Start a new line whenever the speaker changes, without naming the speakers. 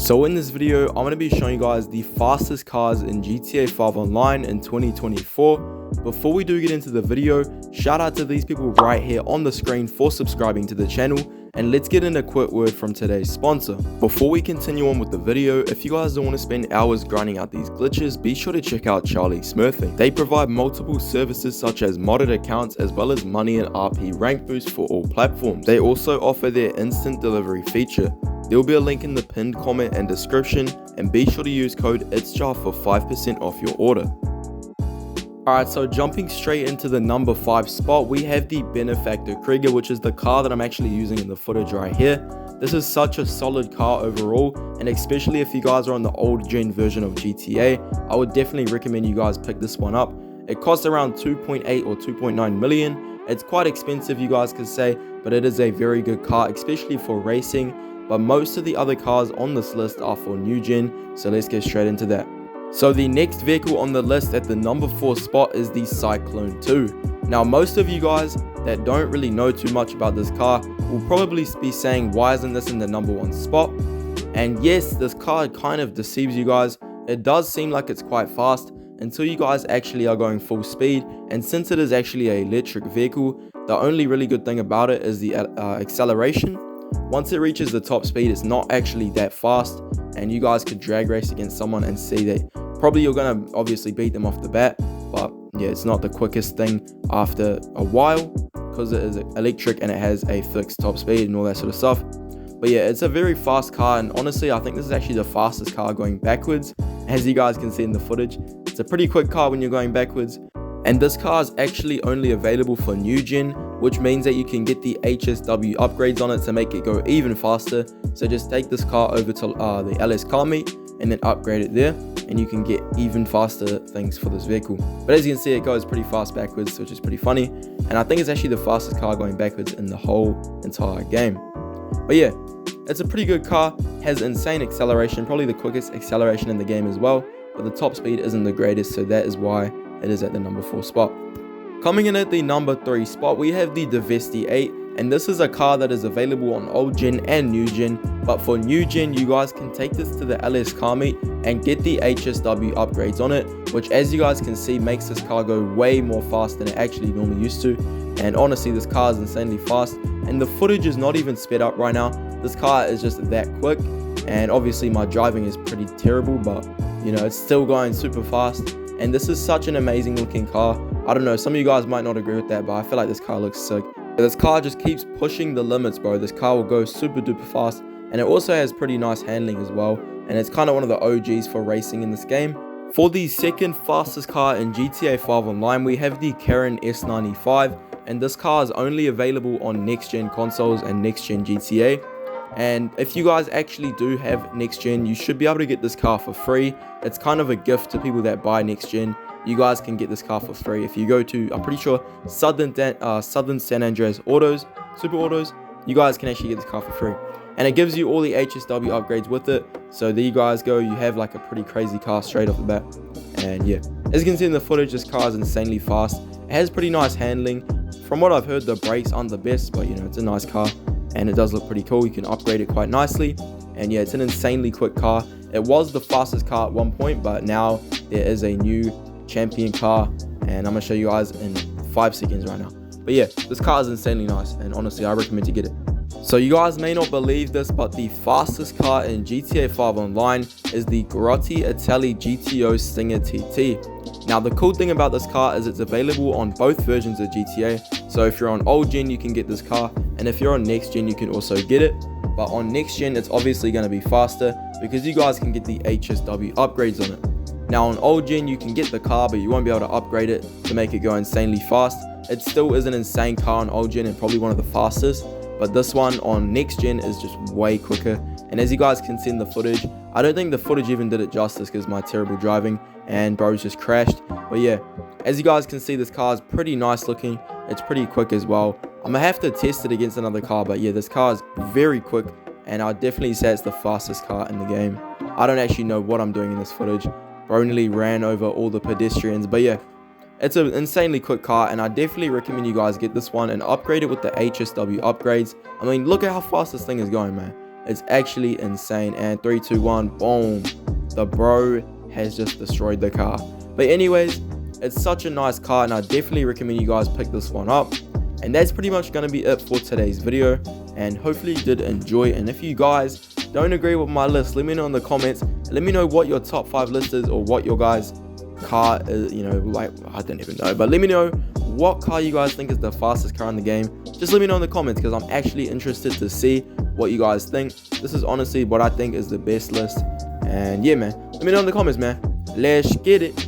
So in this video, I'm going to be showing you guys the fastest cars in GTA 5 Online in 2024. Before we do get into the video, shout out to these people right here on the screen for subscribing to the channel, and let's get in a quick word from today's sponsor. Before we continue on with the video, if you guys don't want to spend hours grinding out these glitches, be sure to check out Charlie Smurfing. They provide multiple services such as modded accounts as well as money and RP rank boost for all platforms. They also offer their instant delivery feature. There will be a link in the pinned comment and description, and be sure to use code ITSJAR for 5% off your order. Alright, so jumping straight into the number 5 spot, we have the Benefactor Krieger, which is the car that I'm actually using in the footage right here. This is such a solid car overall, and especially if you guys are on the old gen version of GTA, I would definitely recommend you guys pick this one up. It costs around 2.8 or 2.9 million. It's quite expensive, you guys could say, but it is a very good car, especially for racing. But most of the other cars on this list are for new gen, so let's get straight into that. So the next vehicle on the list at the number 4 spot is the Cyclone II. Now most of you guys that don't really know too much about this car will probably be saying, why isn't this in the number 1 spot? And yes, this car kind of deceives you guys. It does seem like it's quite fast until you guys actually are going full speed, and since it is actually an electric vehicle, the only really good thing about it is the acceleration. Once it reaches the top speed, it's not actually that fast, and you guys could drag race against someone and see that probably you're going to obviously beat them off the bat, but yeah, it's not the quickest thing after a while because it is electric and it has a fixed top speed and all that sort of stuff. But yeah, it's a very fast car, and honestly I think this is actually the fastest car going backwards. As you guys can see in the footage, it's a pretty quick car when you're going backwards. And this car is actually only available for new gen, which means that you can get the HSW upgrades on it to make it go even faster. So just take this car over to the LS car meet and then upgrade it there, and you can get even faster things for this vehicle. But as you can see, it goes pretty fast backwards, which is pretty funny. And I think it's actually the fastest car going backwards in the whole entire game. But yeah, it's a pretty good car, has insane acceleration, probably the quickest acceleration in the game as well. But the top speed isn't the greatest, so that is why it is at the number 4 spot. Coming in at the number 3 spot, we have the Deveste 8, and this is a car that is available on old gen and new gen. But for new gen, you guys can take this to the LS car meet and get the HSW upgrades on it, which as you guys can see makes this car go way more fast than it actually normally used to. And honestly, this car is insanely fast, and the footage is not even sped up right now. This car is just that quick, and obviously my driving is pretty terrible, but you know, it's still going super fast. And this is such an amazing looking car. I don't know, some of you guys might not agree with that, but I feel like this car looks sick. This car just keeps pushing the limits, bro. This car will go super duper fast, and it also has pretty nice handling as well, and it's kind of one of the OGs for racing in this game. For the second fastest car in GTA 5 Online, we have the Karin S95, and this car is only available on next gen consoles and next gen GTA. And if you guys actually do have next gen, you should be able to get this car for free. It's kind of a gift to people that buy next gen. You guys can get this car for free if you go to, I'm pretty sure, Southern San Andreas Autos, Super Autos. You guys can actually get this car for free, and it gives you all the HSW upgrades with it. So there you guys go, you have like a pretty crazy car straight off the bat. And yeah, as you can see in the footage, this car is insanely fast. It has pretty nice handling. From what I've heard, the brakes aren't the best, but you know, it's a nice car and it does look pretty cool. You can upgrade it quite nicely, and yeah, it's an insanely quick car. It was the fastest car at one point, but now there is a new champion car, and I'm gonna show you guys in 5 seconds right now. But yeah, this car is insanely nice, and honestly I recommend to get it. So you guys may not believe this, but the fastest car in GTA 5 Online is the GTO Stinger TT. Now the cool thing about this car is it's available on both versions of GTA. So if you're on old gen, you can get this car, and if you're on next gen, you can also get it. But on next gen, it's obviously going to be faster because you guys can get the HSW upgrades on it. Now on old gen, you can get the car, but you won't be able to upgrade it to make it go insanely fast. It still is an insane car on old gen and probably one of the fastest, but this one on next gen is just way quicker. And as you guys can see in the footage, I don't think the footage even did it justice because my terrible driving, and bro's just crashed. But yeah, as you guys can see, this car is pretty nice looking. It's pretty quick as well. I'm gonna have to test it against another car, but yeah, this car is very quick, and I'd definitely say it's the fastest car in the game. I don't actually know what I'm doing in this footage. Bro nearly ran over all the pedestrians, but yeah, it's an insanely quick car, and I definitely recommend you guys get this one and upgrade it with the HSW upgrades. I mean, look at how fast this thing is going, man. It's actually insane. And 3, 2, 1, boom, the bro has just destroyed the car. But anyways, it's such a nice car, and I definitely recommend you guys pick this one up. And that's pretty much going to be it for today's video, and hopefully you did enjoy. And if you guys don't agree with my list, let me know in the comments. Let me know what your top 5 list is, or what your guys' car is, you know, like, I don't even know, but let me know what car you guys think is the fastest car in the game. Just let me know in the comments, because I'm actually interested to see what you guys think. This is honestly what I think is the best list. And yeah, man, let me know in the comments, man. Let's get it.